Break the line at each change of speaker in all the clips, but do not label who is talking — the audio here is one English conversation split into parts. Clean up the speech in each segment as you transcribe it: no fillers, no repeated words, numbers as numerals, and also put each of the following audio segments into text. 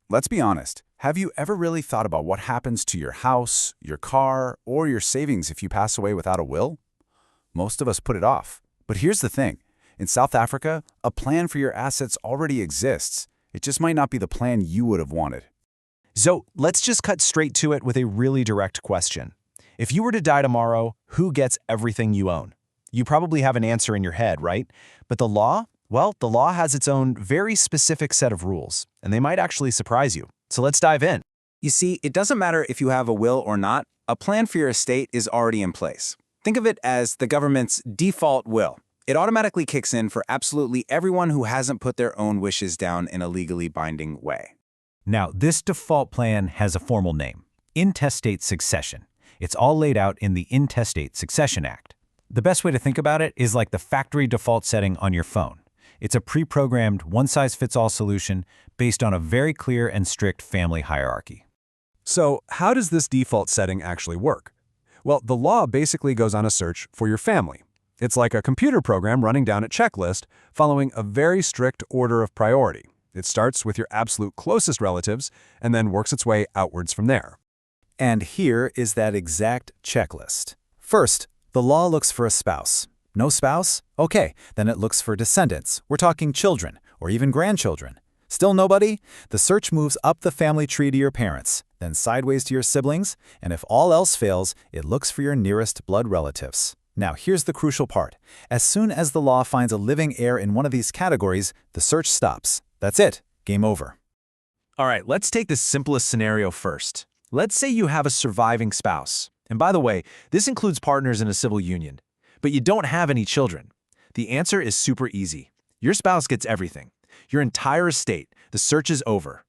Let's be honest. Have you ever really thought about what happens to your house, your car, or your savings if you pass away without a will? Most of us put it off. But here's the thing. In South Africa, a plan for your assets already exists. It just might not be the plan you would have wanted.
So let's just cut straight to it with a really direct question. If you were to die tomorrow, who gets everything you own? You probably have an answer in your head, right? But the law? Well, the law has its own very specific set of rules, and they might actually surprise you. So let's dive in.
You see, it doesn't matter if you have a will or not, a plan for your estate is already in place. Think of it as the government's default will. It automatically kicks in for absolutely everyone who hasn't put their own wishes down in a legally binding way.
Now, this default plan has a formal name, Intestate Succession. It's all laid out in the Intestate Succession Act. The best way to think about it is like the factory default setting on your phone. It's a pre-programmed, one-size-fits-all solution based on a very clear and strict family hierarchy.
So, how does this default setting actually work? Well, the law basically goes on a search for your family. It's like a computer program running down a checklist, following a very strict order of priority. It starts with your absolute closest relatives and then works its way outwards from there.
And here is that exact checklist. First, the law looks for a spouse. No spouse? Okay, then it looks for descendants. We're talking children, or even grandchildren. Still nobody? The search moves up the family tree to your parents, then sideways to your siblings, and if all else fails, it looks for your nearest blood relatives. Now, here's the crucial part. As soon as the law finds a living heir in one of these categories, the search stops. That's it. Game over.
All right, let's take the simplest scenario first. Let's say you have a surviving spouse. And by the way, this includes partners in a civil union. But you don't have any children. The answer is super easy. Your spouse gets everything. Your entire estate. The search is over.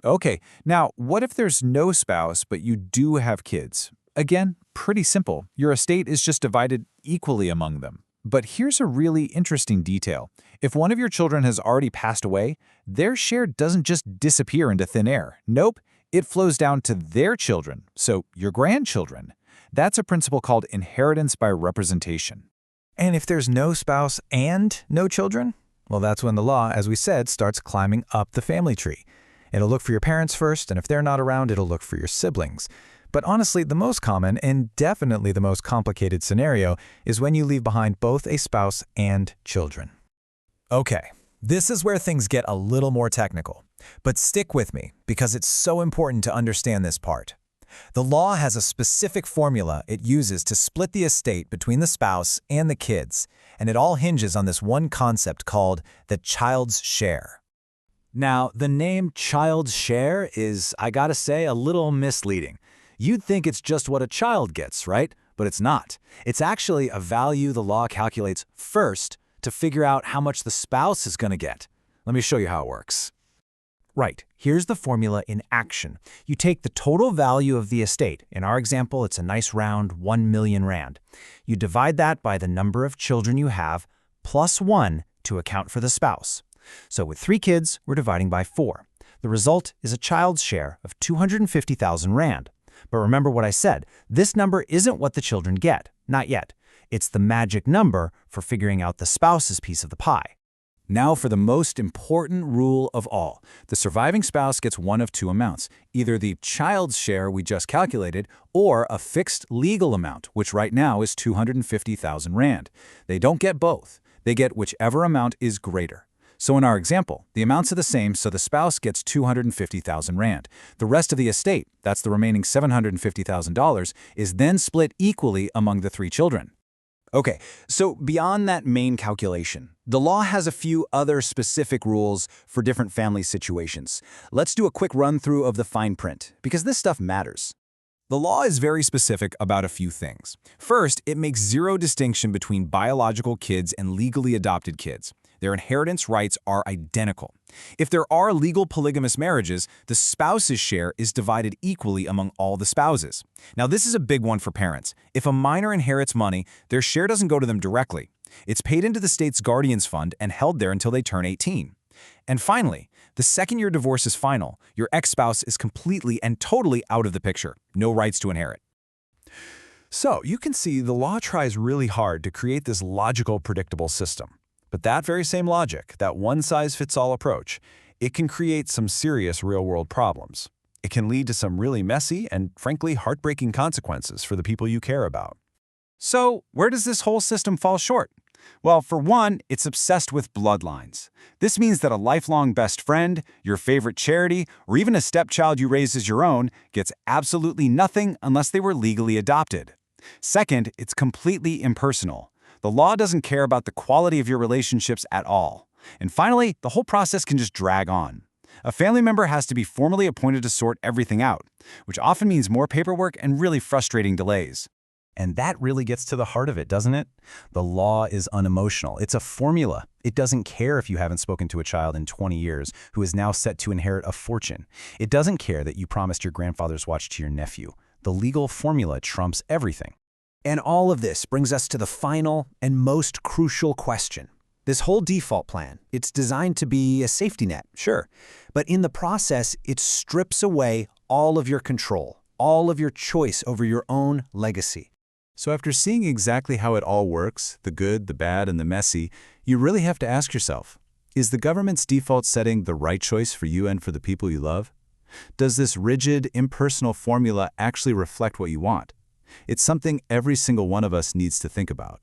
Okay, now what if there's no spouse but you do have kids? Again, pretty simple. Your estate is just divided equally among them. But here's a really interesting detail. If one of your children has already passed away, their share doesn't just disappear into thin air. Nope, it flows down to their children, so your grandchildren. That's a principle called inheritance by representation. And if there's no spouse and no children, well, that's when the law, as we said, starts climbing up the family tree. It'll look for your parents first, and if they're not around, it'll look for your siblings. But honestly, the most common and definitely the most complicated scenario is when you leave behind both a spouse and children. Okay, this is where things get a little more technical. But stick with me, because it's so important to understand this part. The law has a specific formula it uses to split the estate between the spouse and the kids, and it all hinges on this one concept called the child's share. Now, the name child's share is, I gotta say, a little misleading. You'd think it's just what a child gets, right? But it's not. It's actually a value the law calculates first to figure out how much the spouse is going to get. Let me show you how it works. Right, here's the formula in action. You take the total value of the estate. In our example, it's a nice round 1 million rand. You divide that by the number of children you have, plus 1 to account for the spouse. So with 3 kids, we're dividing by 4. The result is a child's share of 250,000 rand. But remember what I said, this number isn't what the children get, not yet. It's the magic number for figuring out the spouse's piece of the pie. Now for the most important rule of all. The surviving spouse gets one of two amounts, either the child's share we just calculated or a fixed legal amount, which right now is 250,000 rand. They don't get both. They get whichever amount is greater. So in our example, the amounts are the same, so the spouse gets 250,000 rand. The rest of the estate, that's the remaining $750,000, is then split equally among the 3 children. Okay, so beyond that main calculation, the law has a few other specific rules for different family situations. Let's do a quick run-through of the fine print, because this stuff matters. The law is very specific about a few things. First, it makes zero distinction between biological kids and legally adopted kids. Their inheritance rights are identical. If there are legal polygamous marriages, the spouse's share is divided equally among all the spouses. Now, this is a big one for parents. If a minor inherits money, their share doesn't go to them directly. It's paid into the state's guardians fund and held there until they turn 18. And finally, the second your divorce is final, your ex-spouse is completely and totally out of the picture. No rights to inherit.
So, you can see the law tries really hard to create this logical, predictable system. But that very same logic, that one-size-fits-all approach,
it can create some serious real-world problems. It can lead to some really messy and, frankly, heartbreaking consequences for the people you care about.
So, where does this whole system fall short? Well, for one, it's obsessed with bloodlines. This means that a lifelong best friend, your favorite charity, or even a stepchild you raised as your own gets absolutely nothing unless they were legally adopted. Second, it's completely impersonal. The law doesn't care about the quality of your relationships at all. And finally, the whole process can just drag on. A family member has to be formally appointed to sort everything out, which often means more paperwork and really frustrating delays.
And that really gets to the heart of it, doesn't it? The law is unemotional. It's a formula. It doesn't care if you haven't spoken to a child in 20 years who is now set to inherit a fortune. It doesn't care that you promised your grandfather's watch to your nephew. The legal formula trumps everything.
And all of this brings us to the final and most crucial question. This whole default plan, it's designed to be a safety net, sure, but in the process, it strips away all of your control, all of your choice over your own legacy.
So after seeing exactly how it all works, the good, the bad, and the messy, you really have to ask yourself, is the government's default setting the right choice for you and for the people you love? Does this rigid, impersonal formula actually reflect what you want? It's something every single one of us needs to think about.